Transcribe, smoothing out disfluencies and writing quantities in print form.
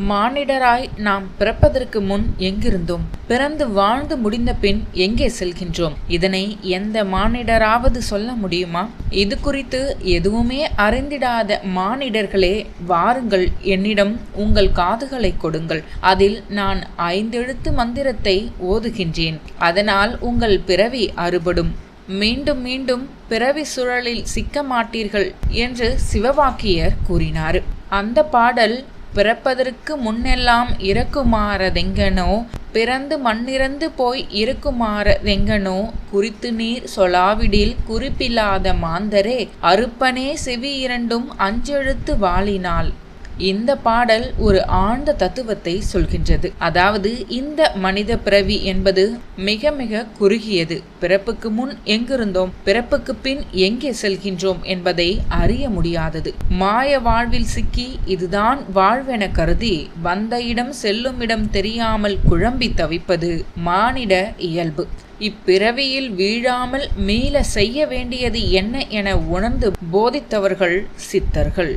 மானிடராய் நாம் பிறப்பதற்கு முன் எங்கிருந்தோம்? பிறந்து வாழ்ந்து முடிந்த பின் எங்கே செல்கின்றோம்? இதனை எந்த மானிடராவது சொல்ல முடியுமா? இது குறித்து எதுவுமே அறிந்திடாத மானிடர்களே, வாருங்கள், என்னிடம் உங்கள் காதுகளை கொடுங்கள். அதில் நான் 5 எழுத்து மந்திரத்தை ஓதுகின்றேன். அதனால் உங்கள் பிறவி அறுபடும். மீண்டும் மீண்டும் பிறவி சுழலில் சிக்க மாட்டீர்கள் என்று சிவவாக்கியர் கூறினார். அந்த பாடல் பிறப்பதற்கு முன்னெல்லாம் இறக்குமாறதெங்கனோ, பிறந்து மண்ணிறந்து போய் இருக்குமாறதெங்கனோ, குறித்து நீர் சொலாவிடில் குறிப்பில்லாத மாந்தரே, அறுப்பனே செவி இரண்டும் அஞ்செழுத்து வாளினால். இந்த பாடல் ஒரு ஆழ்ந்த தத்துவத்தை சொல்கின்றது. அதாவது இந்த மனித பிறவி என்பது மிக மிக குறுகியது. பிறப்புக்கு முன் எங்கிருந்தோம், பிறப்புக்கு பின் எங்கே செல்கின்றோம் என்பதை அறிய முடியாதது. மாய வாழ்வில் சிக்கி இதுதான் வாழ்வென கருதி வந்த இடம் செல்லும் இடம் தெரியாமல் குழம்பி தவிப்பது மானிட இயல்பு. இப்பிறவியில் வீழாமல் மீள செய்ய வேண்டியது என்ன என உணர்ந்து போதித்தவர்கள் சித்தர்கள்.